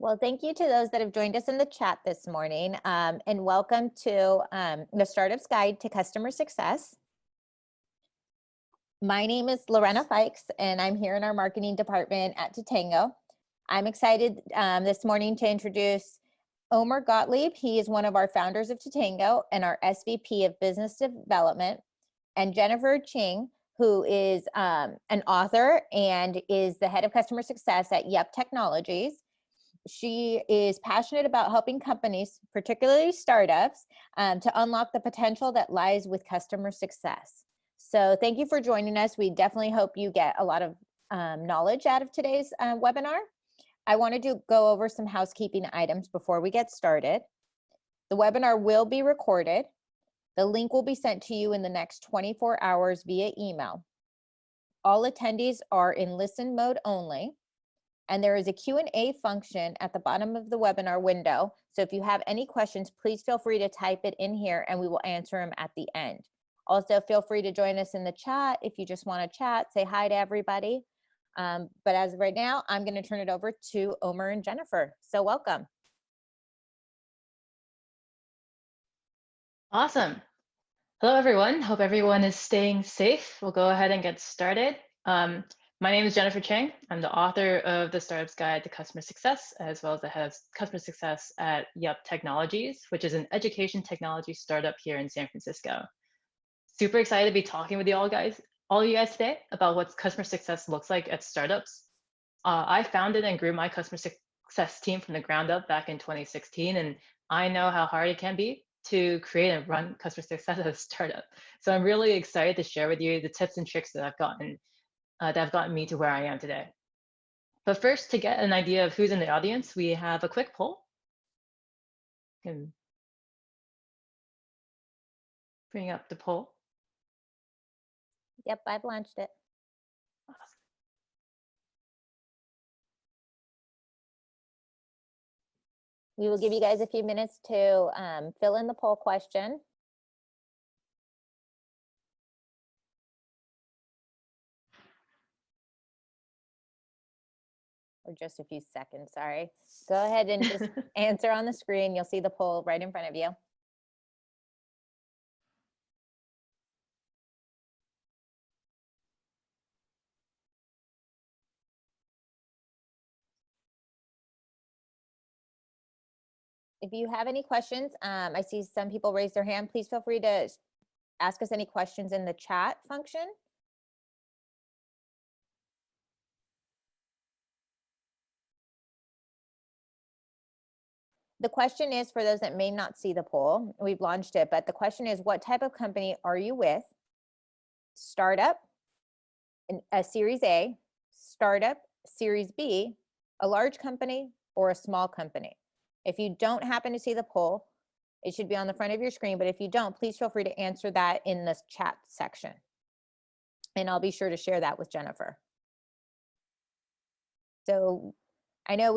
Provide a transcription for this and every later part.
Well, thank you to those that have joined us in the chat this morning, and welcome to the Startup's Guide to Customer Success. My name is Lorena Fikes, and I'm here in our marketing department at Tatango. I'm excited this morning to introduce Omer Gottlieb. He is one of our founders of Tatango and our SVP of Business Development, and Jennifer Ching, who is an author and is the head of customer success at Yup Technologies. She is passionate about helping companies, particularly startups, to unlock the potential that lies with customer success. So thank you for joining us. We definitely hope you get a lot of knowledge out of today's webinar. I wanted to go over some housekeeping items before we get started. The webinar will be recorded. The link will be sent to you in the next 24 hours via email. All attendees are in listen mode only. And there is a Q&A function at the bottom of the webinar window. So if you have any questions, please feel free to type it in here and we will answer them at the end. Also, feel free to join us in the chat if you just want to chat, say hi to everybody. But as of right now, I'm going to turn it over to Omer and Jennifer. So welcome. Awesome. Hello, everyone. Hope everyone is staying safe. We'll go ahead and get started. My name is Jennifer Chang. I'm the author of the Startup's Guide to Customer Success, as well as the head of customer success at Yup Technologies, which is an education technology startup here in San Francisco. Super excited to be talking with you all you guys today about what customer success looks like at startups. I founded and grew my customer success team from the ground up back in 2016, and I know how hard it can be to create and run customer success at a startup. So I'm really excited to share with you the tips and tricks that have gotten me to where I am today. But first, to get an idea of who's in the audience, we have a quick poll. Can bring up the poll. Yep, I've launched it. Awesome. We will give you guys a few minutes to fill in the poll question. Or just a few seconds, sorry. Go ahead and just answer on the screen. You'll see the poll right in front of you. If you have any questions, I see some people raise their hand. Please feel free to ask us any questions in the chat function. The question is, for those that may not see the poll, we've launched it, but the question is, what type of company are you with? Startup, a Series A, startup, Series B, a large company, or a small company? If you don't happen to see the poll, it should be on the front of your screen, but if you don't, please feel free to answer that in the chat section. And I'll be sure to share that with Jennifer. So I know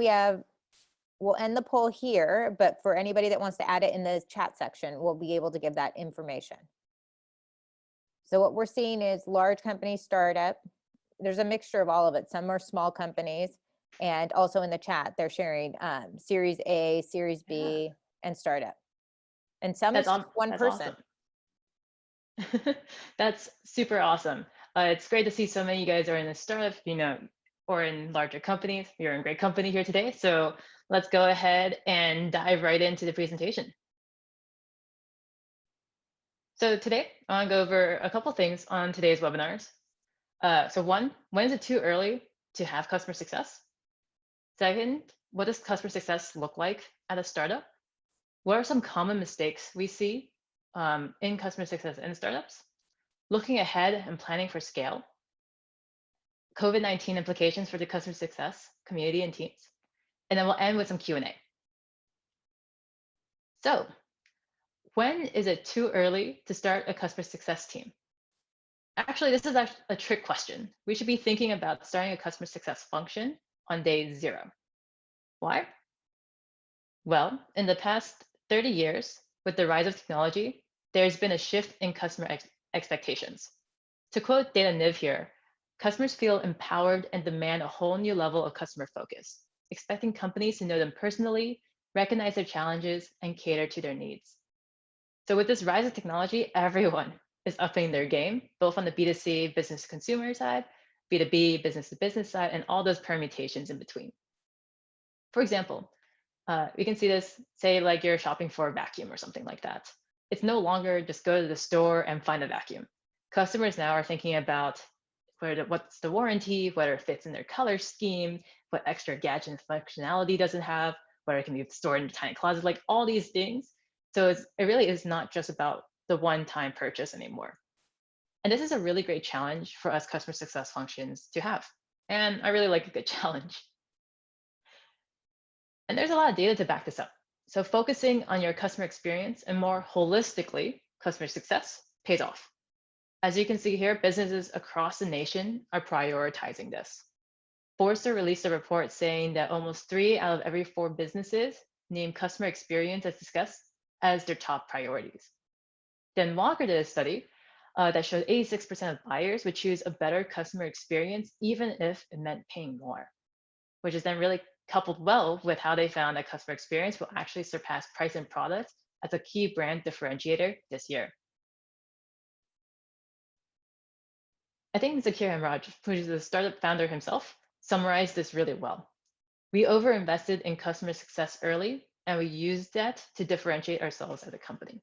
we'll end the poll here, but for anybody that wants to add it in the chat section, we'll be able to give that information. So what we're seeing is large company, startup. There's a mixture of all of it. Some are small companies, and also in the chat, they're sharing Series A, Series B, and startup. And some is one person. Awesome. That's super awesome. It's great to see so many of you guys are in the startup, or in larger companies. You're in great company here today. So let's go ahead and dive right into the presentation. So today, I want to go over a couple things on today's webinars. So one, when is it too early to have customer success? Second, what does customer success look like at a startup? What are some common mistakes we see in customer success in startups? Looking ahead and planning for scale. COVID-19 implications for the customer success community and teams. And then we'll end with some Q&A. So when is it too early to start a customer success team? Actually, this is a trick question. We should be thinking about starting a customer success function on day 0. Why? Well, in the past 30 years, with the rise of technology, there's been a shift in customer expectations. To quote Data Niv here, customers feel empowered and demand a whole new level of customer focus. expecting companies to know them personally, recognize their challenges, and cater to their needs. So with this rise of technology, everyone is upping their game, both on the B2C, business to consumer side, B2B, business to business side, and all those permutations in between. For example, we can see this, say like you're shopping for a vacuum or something like that. It's no longer just go to the store and find a vacuum. Customers now are thinking about what's the warranty, whether it fits in their color scheme, what extra gadget and functionality does it have, whether it can be stored in a tiny closet, like all these things. So it really is not just about the one-time purchase anymore. And this is a really great challenge for us customer success functions to have. And I really like a good challenge. And there's a lot of data to back this up. So focusing on your customer experience and more holistically, customer success pays off. As you can see here, businesses across the nation are prioritizing this. Forrester released a report saying that almost 3 out of every 4 businesses name customer experience as discussed as their top priorities. Then Walker did a study that showed 86% of buyers would choose a better customer experience even if it meant paying more, which is then really coupled well with how they found that customer experience will actually surpass price and product as a key brand differentiator this year. I think Zakir Hemraj, who is the startup founder himself, summarized this really well. We overinvested in customer success early, and we used that to differentiate ourselves as a company.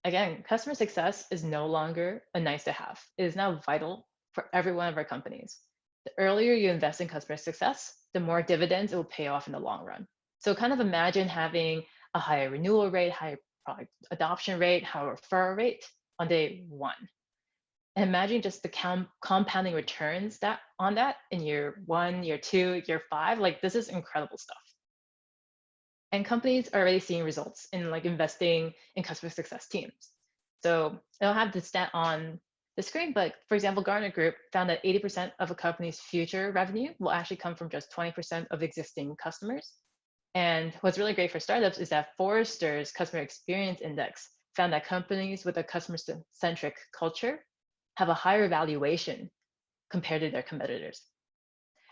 Again, customer success is no longer a nice to have. It is now vital for every one of our companies. The earlier you invest in customer success, the more dividends it will pay off in the long run. So kind of imagine having a higher renewal rate, higher product adoption rate, higher referral rate on day 1. And imagine just the compounding returns that on that in year 1, year 2, year 5. Like this is incredible stuff. And companies are already seeing results in like investing in customer success teams. So I don't have the stat on the screen, but for example, Gartner Group found that 80% of a company's future revenue will actually come from just 20% of existing customers. And what's really great for startups is that Forrester's Customer Experience Index found that companies with a customer-centric culture have a higher valuation compared to their competitors.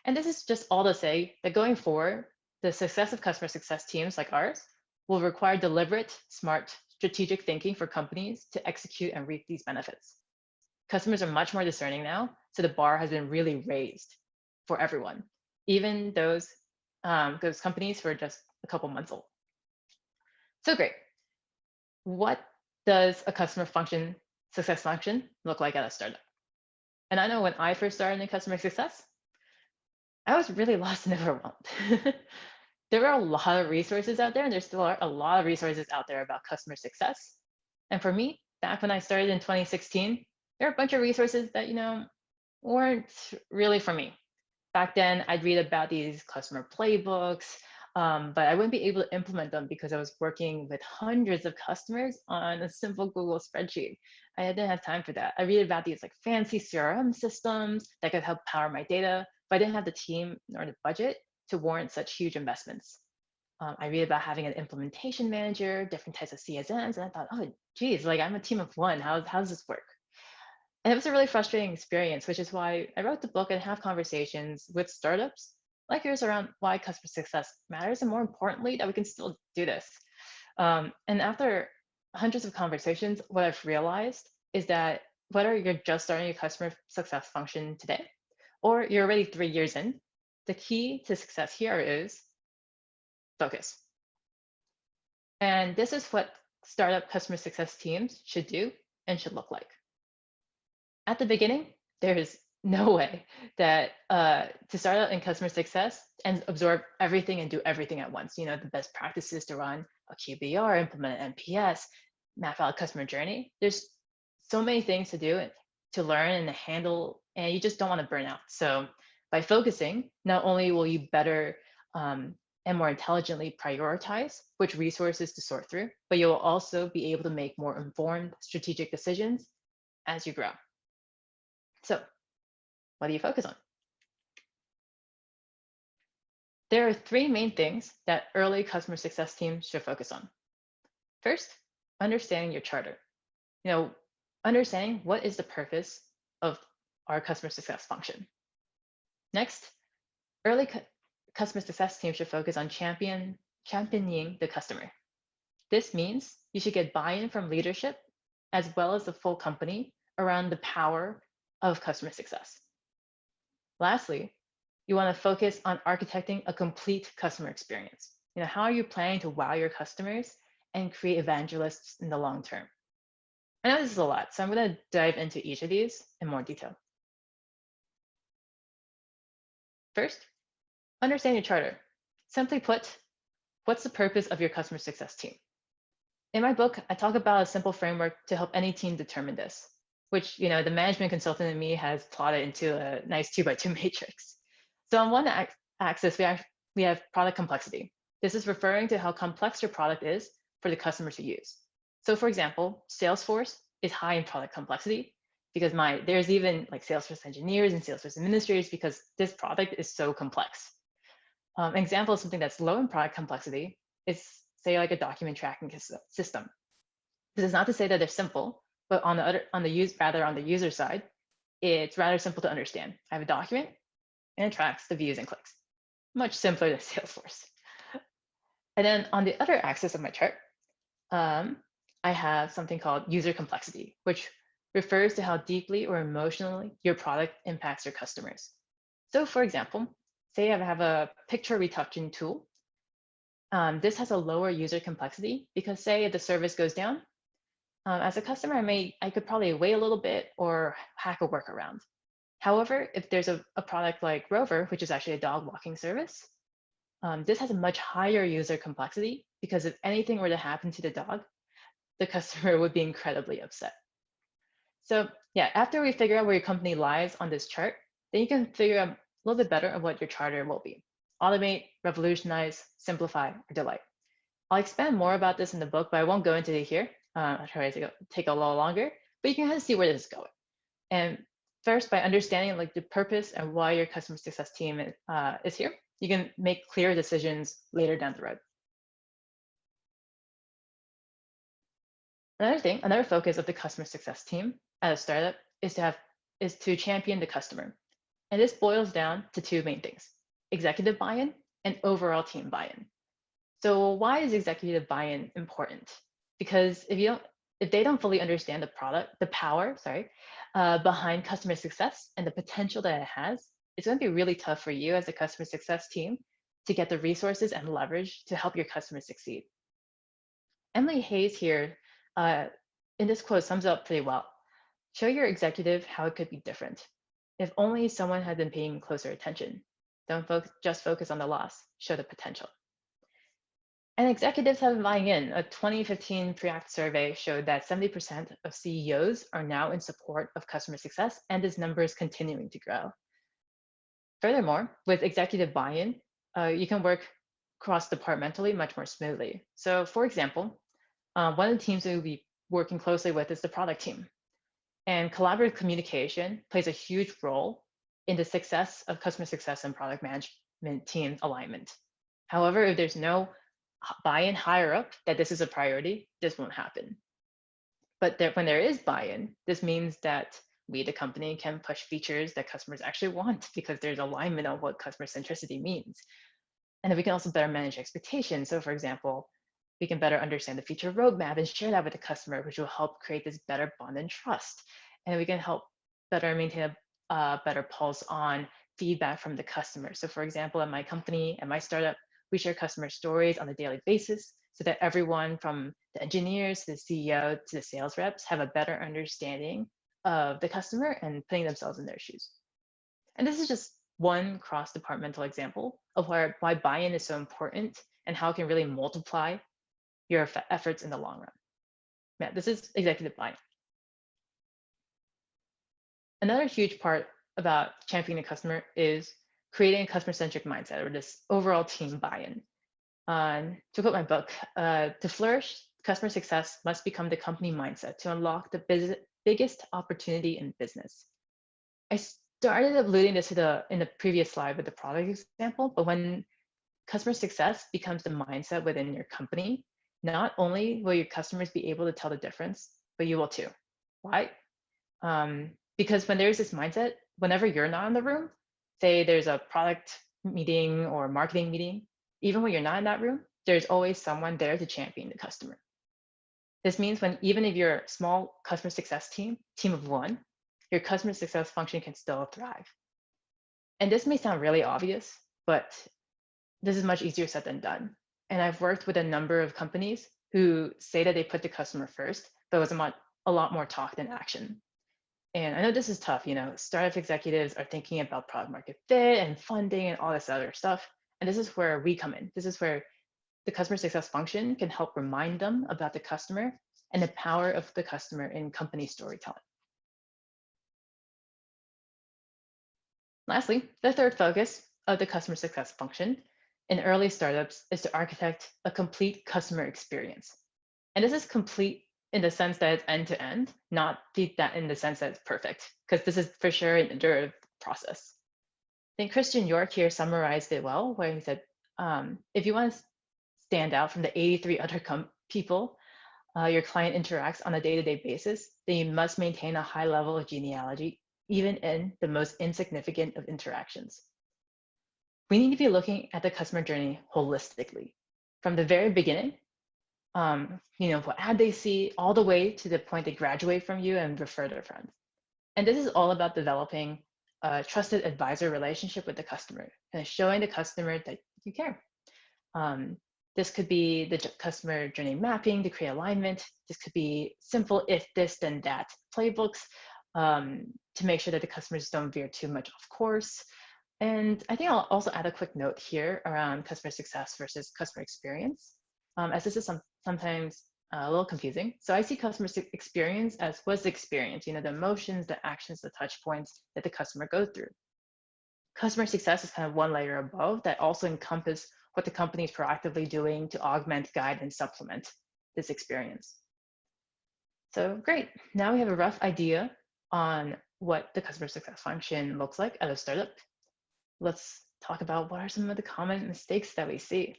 And this is just all to say that going forward, the success of customer success teams like ours will require deliberate, smart, strategic thinking for companies to execute and reap these benefits. Customers are much more discerning now, so the bar has been really raised for everyone, even those companies who are just a couple months old. So great. What does a customer success function look like at a startup? And I know when I first started in customer success, I was really lost and overwhelmed. There were a lot of resources out there, and there still are a lot of resources out there about customer success. And for me, back when I started in 2016, there are a bunch of resources that, weren't really for me. Back then, I'd read about these customer playbooks, but I wouldn't be able to implement them because I was working with hundreds of customers on a simple Google spreadsheet. I didn't have time for that. I read about these like fancy CRM systems that could help power my data, but I didn't have the team or the budget to warrant such huge investments. I read about having an implementation manager, different types of CSMs, and I thought, oh, geez, like I'm a team of one. How does this work? And it was a really frustrating experience, which is why I wrote the book and have conversations with startups like yours around why customer success matters, and more importantly, that we can still do this. And after hundreds of conversations, what I've realized is that whether you're just starting your customer success function today, or you're already 3 years in, the key to success here is focus. And this is what startup customer success teams should do and should look like. At the beginning, there is no way that to start out in customer success and absorb everything and do everything at once. The best practices to run a QBR, implement an NPS, map out a customer journey. There's so many things to do to learn and to handle, and you just don't want to burn out. So by focusing, not only will you better and more intelligently prioritize which resources to sort through, but you'll also be able to make more informed strategic decisions as you grow. So what do you focus on? There are 3 main things that early customer success teams should focus on. First, understanding your charter. Understanding what is the purpose of our customer success function. Next, early customer success team should focus on championing the customer. This means you should get buy-in from leadership as well as the full company around the power of customer success. Lastly, you want to focus on architecting a complete customer experience. How are you planning to wow your customers and create evangelists in the long term? I know this is a lot, so I'm going to dive into each of these in more detail. First, understand your charter. Simply put, what's the purpose of your customer success team? In my book, I talk about a simple framework to help any team determine this, which the management consultant in me has plotted into a nice 2x2 matrix. So on one axis, we have product complexity. This is referring to how complex your product is for the customer to use. So for example, Salesforce is high in product complexity because there's even like Salesforce engineers and Salesforce administrators because this product is so complex. An example of something that's low in product complexity is say like a document tracking system. This is not to say that they're simple, but on the user side, it's rather simple to understand. I have a document and it tracks the views and clicks. Much simpler than Salesforce. And then on the other axis of my chart, I have something called user complexity, which refers to how deeply or emotionally your product impacts your customers. So for example, say I have a picture retouching tool. This has a lower user complexity because say if the service goes down, as a customer, I could probably wait a little bit or hack a workaround. However, if there's a product like Rover, which is actually a dog walking service, this has a much higher user complexity because if anything were to happen to the dog, the customer would be incredibly upset. So yeah, after we figure out where your company lies on this chart, then you can figure out a little bit better of what your charter will be. Automate, revolutionize, simplify, or delight. I'll expand more about this in the book, but I won't go into it here. I'll try to take a little longer, but you can kind of see where this is going. And first, by understanding like the purpose and why your customer success team is here, you can make clear decisions later down the road. Another focus of the customer success team at a startup is to champion the customer. And this boils down to two main things: executive buy-in and overall team buy-in. So why is executive buy-in important? Because if they don't fully understand the power behind customer success and the potential that it has, it's going to be really tough for you as a customer success team to get the resources and leverage to help your customers succeed. Emily Hayes here in this quote sums up pretty well. Show your executive how it could be different. If only someone had been paying closer attention. Don't just focus on the loss, show the potential. And executives have been buying in. A 2015 Preact survey showed that 70% of CEOs are now in support of customer success, and this number is continuing to grow. Furthermore, with executive buy-in, you can work cross-departmentally much more smoothly. So for example, one of the teams that we'll be working closely with is the product team. And collaborative communication plays a huge role in the success of customer success and product management team alignment. However, if there's no buy-in higher up that this is a priority, this won't happen. But when there is buy-in, this means that we, the company, can push features that customers actually want because there's alignment on what customer centricity means. And then we can also better manage expectations. So for example, we can better understand the feature roadmap and share that with the customer, which will help create this better bond and trust. And we can help better maintain a better pulse on feedback from the customer. So for example, at my company, at my startup, we share customer stories on a daily basis so that everyone from the engineers to the CEO to the sales reps have a better understanding of the customer and putting themselves in their shoes. And this is just one cross-departmental example of why buy-in is so important and how it can really multiply your efforts in the long run. Yeah, this is executive buy-in. Another huge part about championing the customer is creating a customer-centric mindset, or this overall team buy-in. To quote my book, to flourish, customer success must become the company mindset to unlock the biggest opportunity in business. I started alluding this in the previous slide with the product example, but when customer success becomes the mindset within your company, not only will your customers be able to tell the difference, but you will too. Why? Because when there's this mindset, whenever you're not in the room, say there's a product meeting or marketing meeting, even when you're not in that room, there's always someone there to champion the customer. This means when even if you're a small customer success team of one, your customer success function can still thrive. And this may sound really obvious, but this is much easier said than done. And I've worked with a number of companies who say that they put the customer first, but it was a lot more talk than action. And I know this is tough, startup executives are thinking about product market fit and funding and all this other stuff. And this is where we come in. This is where the customer success function can help remind them about the customer and the power of the customer in company storytelling. Lastly, the third focus of the customer success function in early startups is to architect a complete customer experience. And this is complete in the sense that it's end to end, not that in the sense that it's perfect, because this is for sure an iterative process. I think Christian York here summarized it well, where he said, if you want to stand out from the 83 other people your client interacts on a day-to-day basis, then you must maintain a high level of genealogy, even in the most insignificant of interactions. We need to be looking at the customer journey holistically, from the very beginning, what ad they see, all the way to the point they graduate from you and refer their friends. And this is all about developing a trusted advisor relationship with the customer and showing the customer that you care. This could be the customer journey mapping to create alignment. This could be simple if this then that playbooks to make sure that the customers don't veer too much off course. And I think I'll also add a quick note here around customer success versus customer experience, as this is sometimes a little confusing. So I see customer experience as what's the experience, the emotions, the actions, the touch points that the customer goes through. Customer success is kind of one layer above that also encompasses what the company is proactively doing to augment, guide, and supplement this experience. So great, now we have a rough idea on what the customer success function looks like at a startup. Let's talk about what are some of the common mistakes that we see.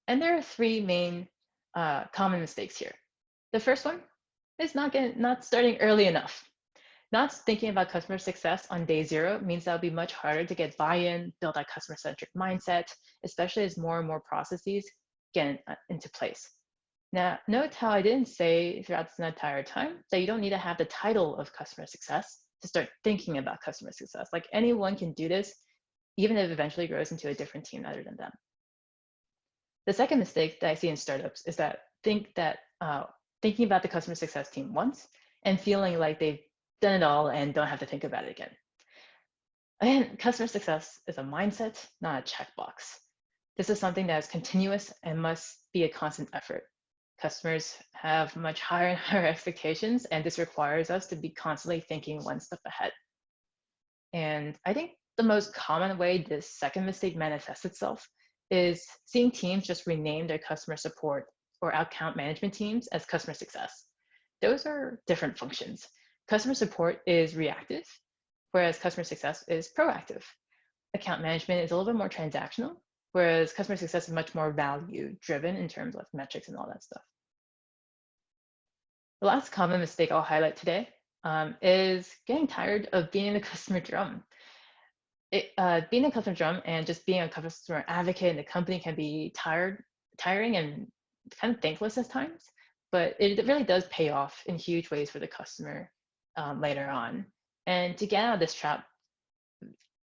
And there are three main common mistakes here. The first one is not starting early enough. Not thinking about customer success on day zero means that'll be much harder to get buy-in, build that customer-centric mindset, especially as more and more processes get into place. Now, note how I didn't say throughout this entire time that you don't need to have the title of customer success to start thinking about customer success. Like anyone can do this, even if it eventually grows into a different team other than them. The second mistake that I see in startups is that thinking about the customer success team once and feeling like they've done it all and don't have to think about it again. Again, customer success is a mindset, not a checkbox. This is something that is continuous and must be a constant effort. Customers have much higher and higher expectations, and this requires us to be constantly thinking one step ahead. And I think the most common way this second mistake manifests itself is seeing teams just rename their customer support or account management teams as customer success. Those are different functions. Customer support is reactive, whereas customer success is proactive. Account management is a little bit more transactional, whereas customer success is much more value driven in terms of metrics and all that stuff. The last common mistake I'll highlight today is getting tired of being the customer drum. Being a customer drum and just being a customer advocate in the company can be tiring and kind of thankless at times, but it really does pay off in huge ways for the customer later on. And to get out of this trap,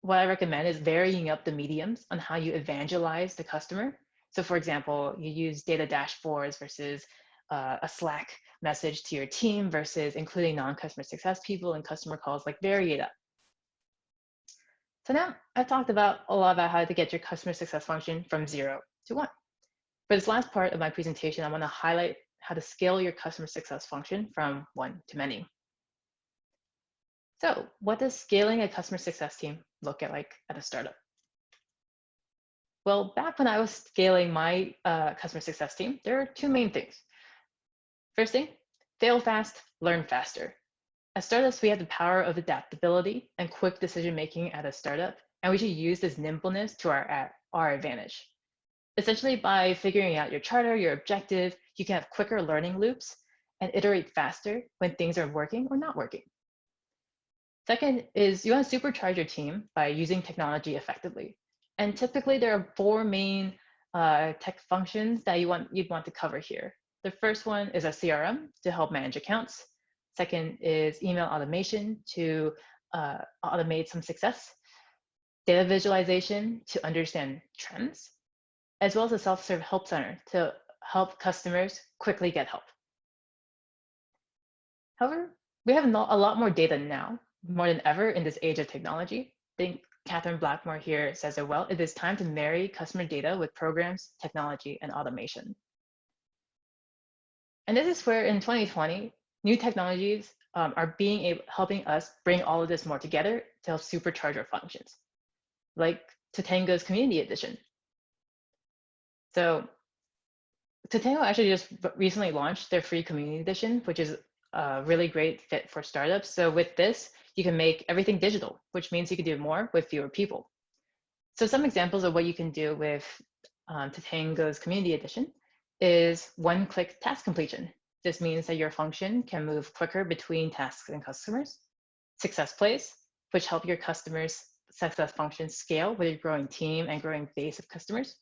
what I recommend is varying up the mediums on how you evangelize the customer. So for example, you use data dashboards versus a Slack message to your team versus including non-customer success people and customer calls, like vary it up. So now I've talked about a lot about how to get your customer success function from 0 to 1. For this last part of my presentation, I want to highlight how to scale your customer success function from 1 to many. So what does scaling a customer success team look like at a startup? Well, back when I was scaling my customer success team, there are two main things. First thing, fail fast, learn faster. As startups, we have the power of adaptability and quick decision-making at a startup, and we should use this nimbleness to our advantage. Essentially, by figuring out your charter, your objective, you can have quicker learning loops and iterate faster when things are working or not working. Second is you want to supercharge your team by using technology effectively. And typically there are four main tech functions that you'd want to cover here. The first one is a CRM to help manage accounts. Second is email automation to automate some success. Data visualization to understand trends, as well as a self-serve help center to help customers quickly get help. However, we have a lot more data now, more than ever in this age of technology. I think Catherine Blackmore here says it well. It is time to marry customer data with programs, technology, and automation. And this is where in 2020, new technologies are helping us bring all of this more together to help supercharge our functions, like Tatango's Community Edition. So Tatango actually just recently launched their free Community Edition, which is a really great fit for startups. So with this, you can make everything digital, which means you can do more with fewer people. So some examples of what you can do with Tatango's Community Edition is one-click task completion. This means that your function can move quicker between tasks and customers. Success plays, which help your customers' success functions scale with your growing team and growing base of customers.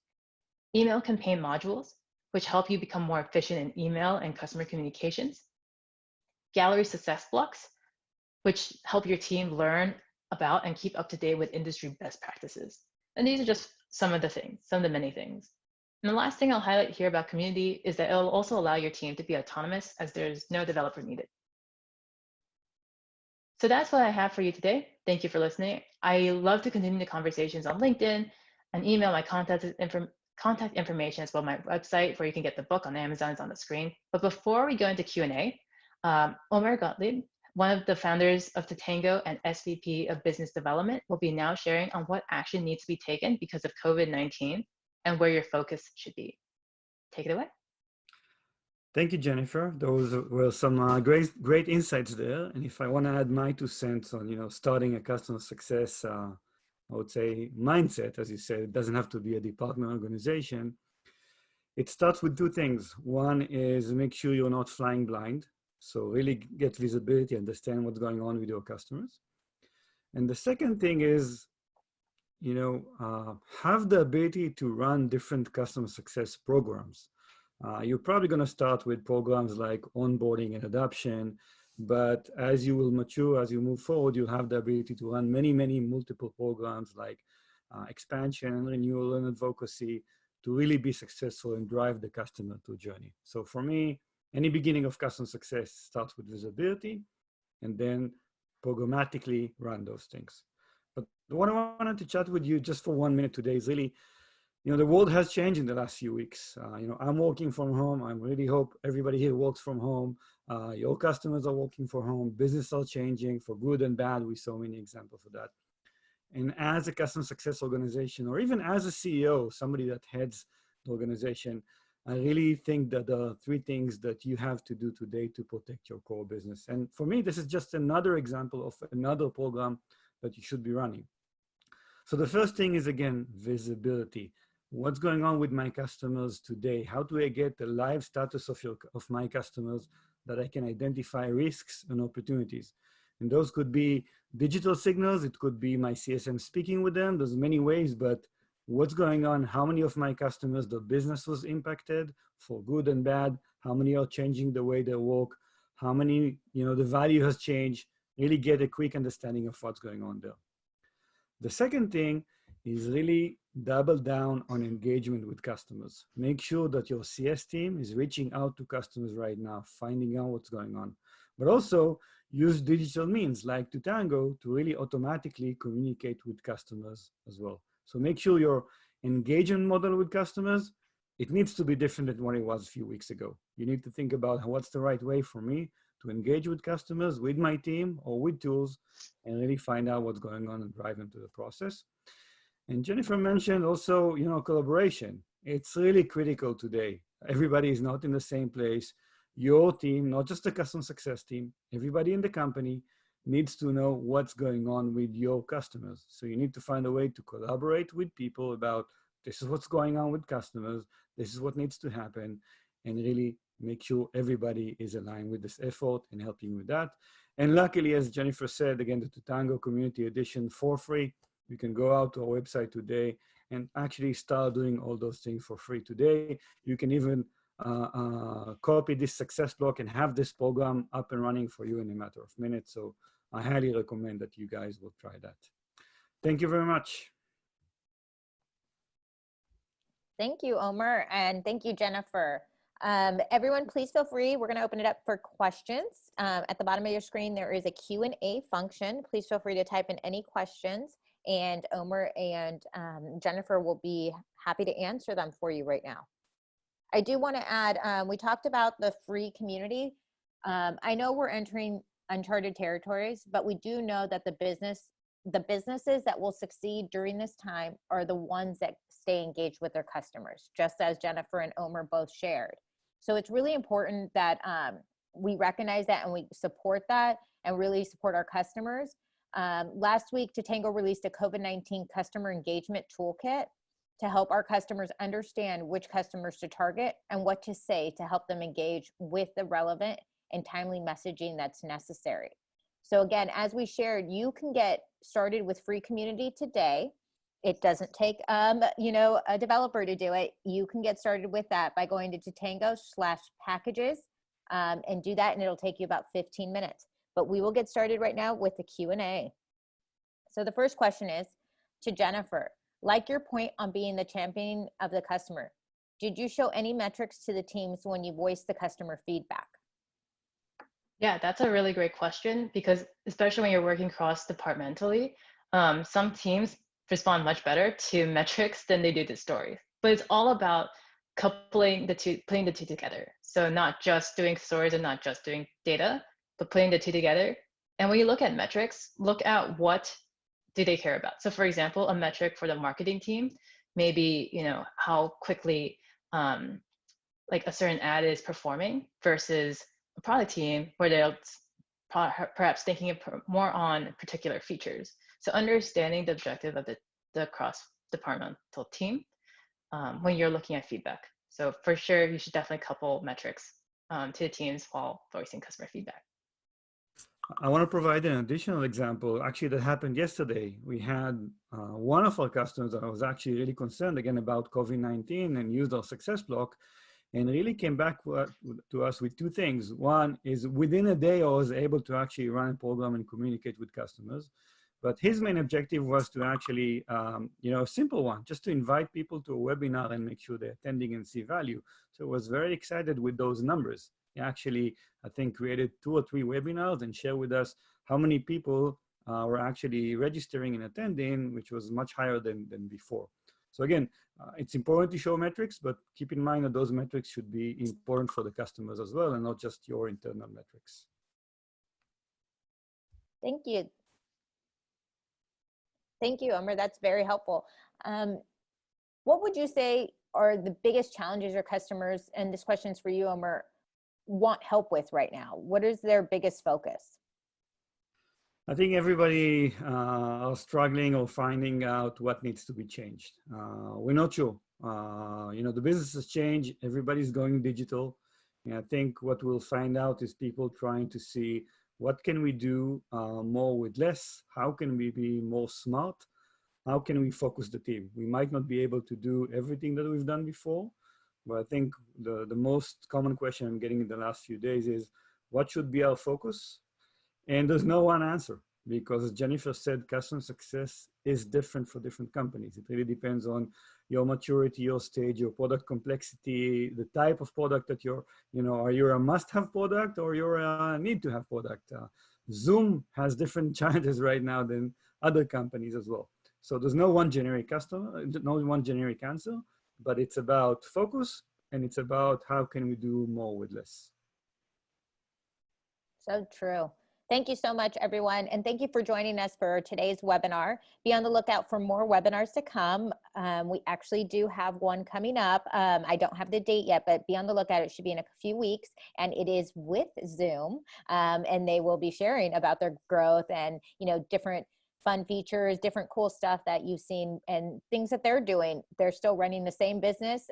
Email campaign modules, which help you become more efficient in email and customer communications. Gallery success blocks, which help your team learn about and keep up to date with industry best practices. And these are just some of the many things. And the last thing I'll highlight here about community is that it'll also allow your team to be autonomous as there's no developer needed. So that's what I have for you today. Thank you for listening. I love to continue the conversations on LinkedIn and email. My contact information as well, my website where you can get the book on Amazon is on the screen. But before we go into Q&A, Omer Gottlieb, one of the founders of Tatango and SVP of Business Development, will be now sharing on what action needs to be taken because of COVID-19 and where your focus should be. Take it away. Thank you, Jennifer. Those were some great insights there. And if I want to add my 2 cents on, starting a customer success, I would say mindset, as you said, it doesn't have to be a department organization. It starts with 2 things. One is make sure you're not flying blind. So really get visibility, understand what's going on with your customers. And the second thing is, have the ability to run different customer success programs. You're probably going to start with programs like onboarding and adoption, but as you will mature, as you move forward, you'll have the ability to run many multiple programs like expansion, renewal, and advocacy to really be successful and drive the customer to a journey. So for me, any beginning of customer success starts with visibility and then programmatically run those things. But what I wanted to chat with you just for 1 minute today is really, the world has changed in the last few weeks. I'm working from home. I really hope everybody here works from home. Your customers are working from home. Business are changing for good and bad. We saw many examples of that. And as a customer success organization, or even as a CEO, somebody that heads the organization, I really think that there are 3 things that you have to do today to protect your core business. And for me, this is just another example of another program that you should be running. So the first thing is, again, visibility. What's going on with my customers today? How do I get the live status of my customers that I can identify risks and opportunities? And those could be digital signals. It could be my CSM speaking with them. There's many ways, but what's going on? How many of my customers, the business was impacted for good and bad? How many are changing the way they work? How many, the value has changed? Really get a quick understanding of what's going on there. The second thing is really double down on engagement with customers. Make sure that your CS team is reaching out to customers right now, finding out what's going on, but also use digital means like Tatango to really automatically communicate with customers as well. So make sure your engagement model with customers, it needs to be different than what it was a few weeks ago. You need to think about what's the right way for me to engage with customers, with my team, or with tools, and really find out what's going on and drive into the process. And Jennifer mentioned also, collaboration. It's really critical today. Everybody is not in the same place. Your team, not just the customer success team, everybody in the company needs to know what's going on with your customers. So you need to find a way to collaborate with people about this is what's going on with customers, this is what needs to happen, and really make sure everybody is aligned with this effort and helping with that. And luckily, as Jennifer said, again, the Tango Community Edition for free. You can go out to our website today and actually start doing all those things for free today. You can even copy this success block and have this program up and running for you in a matter of minutes. So I highly recommend that you guys will try that. Thank you very much. Thank you, Omer, and thank you, Jennifer. Everyone, please feel free. We're going to open it up for questions. At the bottom of your screen, there is a Q&A function. Please feel free to type in any questions, and Omer and Jennifer will be happy to answer them for you right now. I do want to add, we talked about the free community. I know we're entering uncharted territories, but we do know that the businesses that will succeed during this time are the ones that stay engaged with their customers, just as Jennifer and Omer both shared. So it's really important that we recognize that and we support that and really support our customers. Last week, Tatango released a COVID-19 customer engagement toolkit to help our customers understand which customers to target and what to say to help them engage with the relevant and timely messaging that's necessary. So again, as we shared, you can get started with free community today. It doesn't take a developer to do it. You can get started with that by going to Tatango/packages and do that, and it'll take you about 15 minutes. But we will get started right now with the Q&A. So the first question is to Jennifer. Like your point on being the champion of the customer, did you show any metrics to the teams when you voiced the customer feedback? Yeah, that's a really great question, because especially when you're working cross-departmentally, some teams respond much better to metrics than they do to stories. But it's all about coupling the two, putting the two together. So not just doing stories and not just doing data, but putting the two together. And when you look at metrics, look at what do they care about. So for example, a metric for the marketing team, maybe, how quickly like a certain ad is performing, versus a product team where they're perhaps thinking more on particular features. So understanding the objective of the cross-departmental team when you're looking at feedback. So for sure, you should definitely couple metrics to the teams while voicing customer feedback. I want to provide an additional example. Actually, that happened yesterday. We had one of our customers that was actually really concerned again about COVID-19 and used our success block, and really came back to us with two things. One is within a day, I was able to actually run a program and communicate with customers. But his main objective was to actually, a simple one, just to invite people to a webinar and make sure they're attending and see value. So I was very excited with those numbers. He actually, I think, created 2 or 3 webinars and shared with us how many people were actually registering and attending, which was much higher than before. So again, it's important to show metrics, but keep in mind that those metrics should be important for the customers as well, and not just your internal metrics. Thank you. Thank you, Omer. That's very helpful. What would you say are the biggest challenges your customers, and this question is for you, Omer, want help with right now? What is their biggest focus? I think everybody are struggling or finding out what needs to be changed. We're not sure. The business has changed. Everybody's going digital. And I think what we'll find out is people trying to see what can we do more with less? How can we be more smart? How can we focus the team? We might not be able to do everything that we've done before, but I think the most common question I'm getting in the last few days is, what should be our focus? And there's no one answer, because as Jennifer said, customer success is different for different companies. It really depends on your maturity, your stage, your product complexity, the type of product that you're, are you a must-have product or you're a need-to-have product? Zoom has different challenges right now than other companies as well. So there's no one generic no one generic answer, but it's about focus, and it's about how can we do more with less. So true. Thank you so much, everyone. And thank you for joining us for today's webinar. Be on the lookout for more webinars to come. We actually do have one coming up. I don't have the date yet, but be on the lookout. It should be in a few weeks. And it is with Zoom. And they will be sharing about their growth and, different fun features, different cool stuff that you've seen and things that they're doing. They're still running the same business,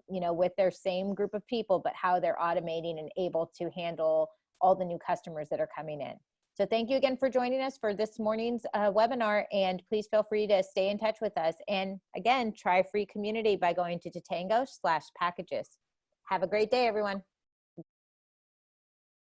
with their same group of people, but how they're automating and able to handle all the new customers that are coming in. So thank you again for joining us for this morning's webinar, and please feel free to stay in touch with us. And again, try free community by going to tatango/packages. Have a great day, everyone.